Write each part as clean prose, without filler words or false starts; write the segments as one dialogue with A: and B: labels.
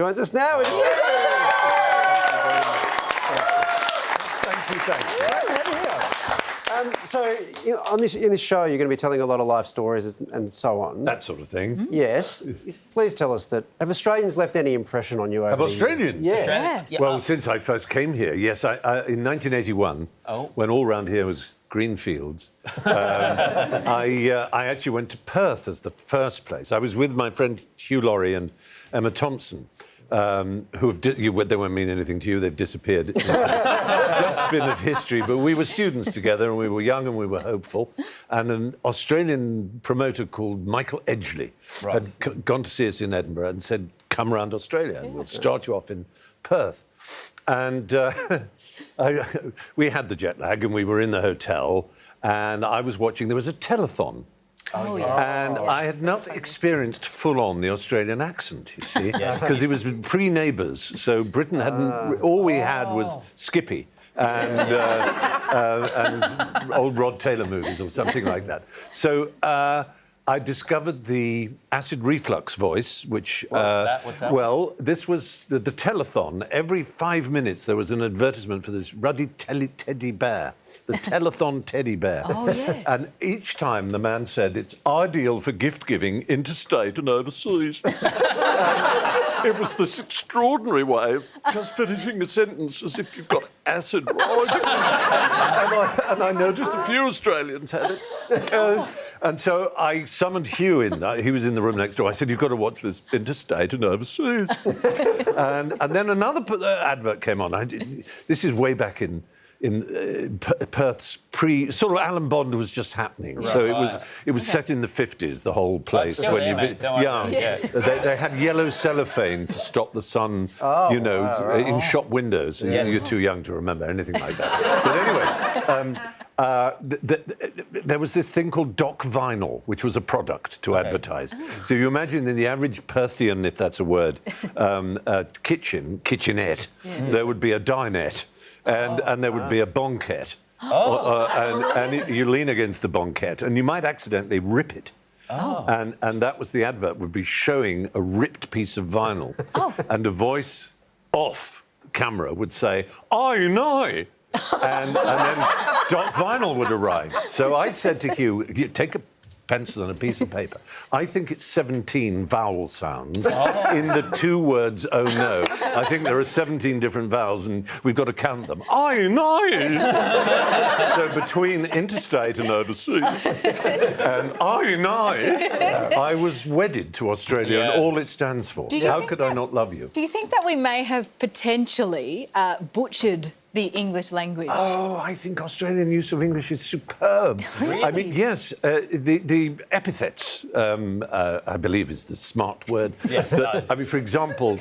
A: Joins us now.
B: Thank you.
A: So, in this show, you're going to be telling a lot of life stories and so on.
B: That sort of thing.
A: Mm-hmm. Yes. Please tell us that. Have Australians left any impression on you over
B: Have Australians?
A: Yes.
B: Well, since I first came here, yes. In 1981, when all round here was green fields, I actually went to Perth as the first place. I was with my friend Hugh Laurie and Emma Thompson, who they won't mean anything to you. They've disappeared. It's a dustbin of history. But we were students together, and we were young, and we were hopeful. And an Australian promoter called Michael Edgley had gone to see us in Edinburgh and said, "Come round Australia, and we'll start you off in Perth." And we had the jet lag, and we were in the hotel, and I was watching. There was a telethon. And I had not experienced full-on the Australian accent, you see, because it was pre-Neighbours, so Britain hadn't... All we had was Skippy and old Rod Taylor movies or something like that. So I discovered the acid reflux voice, which...
C: What's that?
B: Well, this was the telethon. Every 5 minutes there was an advertisement for this ruddy teddy bear. The telethon teddy bear.
D: Oh, yes.
B: And each time the man said, "It's ideal for gift giving interstate and overseas." It was this extraordinary way of just finishing a sentence as if you've got acid rising. and I noticed a few Australians had it. And so I summoned Hugh in. He was in the room next door. I said, "You've got to watch this interstate and overseas." and then another advert came on. This is way back in Perth's sort of Alan Bond was just happening, so it was set in the 50s. The whole place they had yellow cellophane to stop the sun, in shop windows. And you're too young to remember anything like that. But anyway, there was this thing called Doc Vinyl, which was a product to advertise. So you imagine in the average Perthian, if that's a word, kitchenette, there would be a dinette. And there would be a bonquette. And you lean against the bonquette and you might accidentally rip it. And that was the advert, would be showing a ripped piece of vinyl. And a voice off the camera would say, "Aye, nay." And then Doc Vinyl would arrive. So I said to Hugh, "Take a pencil and a piece of paper. I think it's 17 vowel sounds in the two words, oh no. I think there are 17 different vowels and we've got to count them. Aye, nay." So between interstate and overseas and aye, nay, I was wedded to Australia and all it stands for. How could I not love you?
D: Do you think that we may have potentially butchered the English language?
B: Oh, I think Australian use of English is superb.
D: Really?
B: I mean, yes, the epithets, I believe, is the smart word. I mean, for example,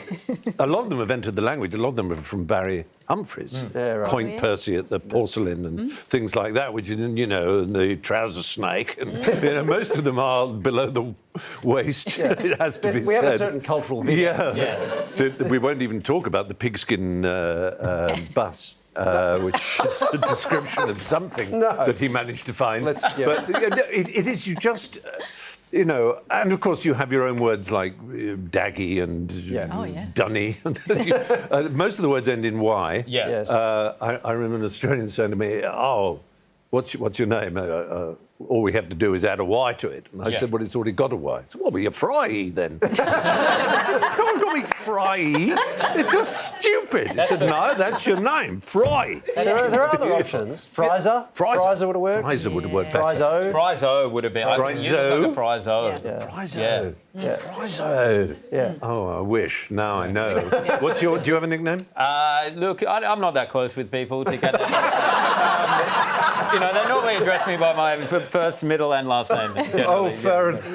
B: a lot of them have entered the language. A lot of them are from Barry Humphries. Point Percy at the porcelain and things like that, which, and the trouser snake. And, most of them are below the waist, it has to be
A: We
B: said.
A: have a certain cultural vision.
B: We won't even talk about the pigskin bus. Which is a description of something that he managed to find. But it is, you just, and of course you have your own words like daggy and dunny. Most of the words end in Y. I remember an Australian saying to me, "Oh, what's your name? All we have to do is add a Y to it." And I said, "Well, it's already got a Y." He said, "Well, be a Fry then." Don't be Fry. It's just stupid. He said, "No, that's your name, Fry."
A: There are other options. Frizer. Frizer would have worked.
B: Frizer would have worked better.
A: Frizo.
C: Frizo would have been.
B: Frizo.
C: Frizo.
B: Frizo. Frizo. Yeah. Oh, I wish. Now I know. Do you have a nickname?
C: Look, I'm not that close with people to get that. They normally address me by my first, middle, and last name.
B: Oh, fair enough.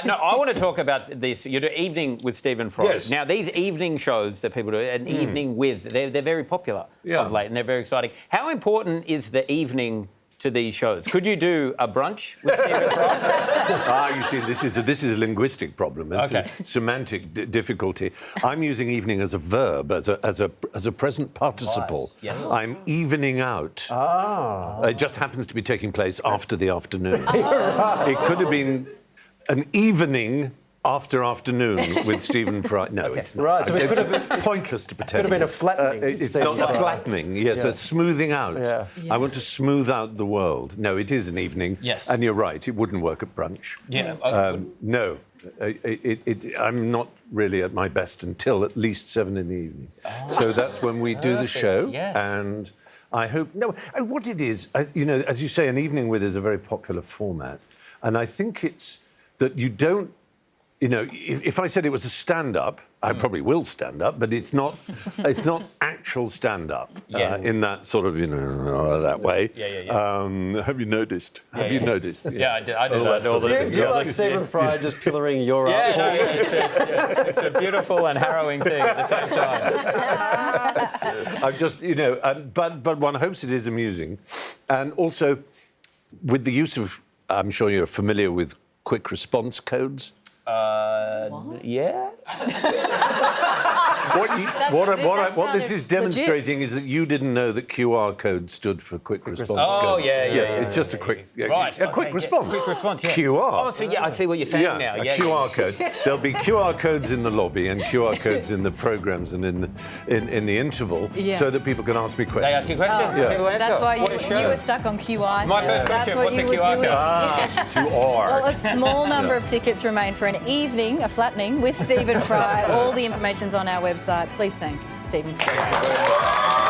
C: No, I want to talk about this. You do Evening with Stephen Fry.
B: Yes.
C: Now, these evening shows that people do, an evening with, they're very popular of late, and they're very exciting. How important is the evening to these shows? Could you do a brunch with Stephen Fry?
B: You see, this is a linguistic problem. It's a semantic difficulty. I'm using evening as a verb, as a present participle.
C: Right. Yes.
B: I'm evening out. It just happens to be taking place after the afternoon. It could have been an evening afternoon with Stephen Fry. No, it's not.
A: Right, so it
B: it's
A: could have been-
B: pointless to pretend.
A: could have been a flattening
B: It's
A: Stephen
B: not a
A: Fry.
B: flattening. Yes,
A: Yeah.
B: a smoothing out.
A: Yeah.
B: I want to smooth out the world. No, it is an evening.
C: Yes.
B: And you're right. It wouldn't work at brunch.
C: Yeah.
B: No, I'm not really at my best until at least 7 in the evening. So that's when we do the
C: Perfect,
B: show.
C: yes.
B: And I hope... No, what it is, you know, as you say, an evening with is a very popular format. And I think it's that you don't... You know, if I said it was a stand-up, I probably will stand up, but it's not actual stand-up in that sort of, you know, that way.
C: Yeah.
B: Have you noticed? Have you noticed?
C: Yeah, I do that all the
A: Do you like Stephen Fry just pillaring your art
C: Yeah,
A: form?
C: it's a beautiful and harrowing thing at the same time.
B: I'm just, you know, but one hopes it is amusing. And also, with the use of, I'm sure you're familiar with quick response codes.
C: Yeah.
B: What this is demonstrating is that you didn't know that QR code stood for quick response
C: Oh,
B: code.
C: yeah.
B: It's just a quick,
C: Right.
B: a quick response.
C: Quick response, yeah.
B: QR.
C: Oh, so yeah, I see what you're saying now.
B: a QR code. There'll be QR codes in the lobby and QR codes in the programs and in the interval, so that people can ask me questions.
C: They ask you questions.
B: Yeah.
C: People answer.
D: That's why
C: What a show.
D: you were stuck on QI.
C: My first
D: That's
C: question,
D: what
C: what's
D: you
C: a
D: were
C: QR
D: doing.
C: code?
B: QR.
D: Well, a small number of tickets remain for an evening, a flattening with Stephen Fry. All the information's on our website. Please thank Stephen Fry.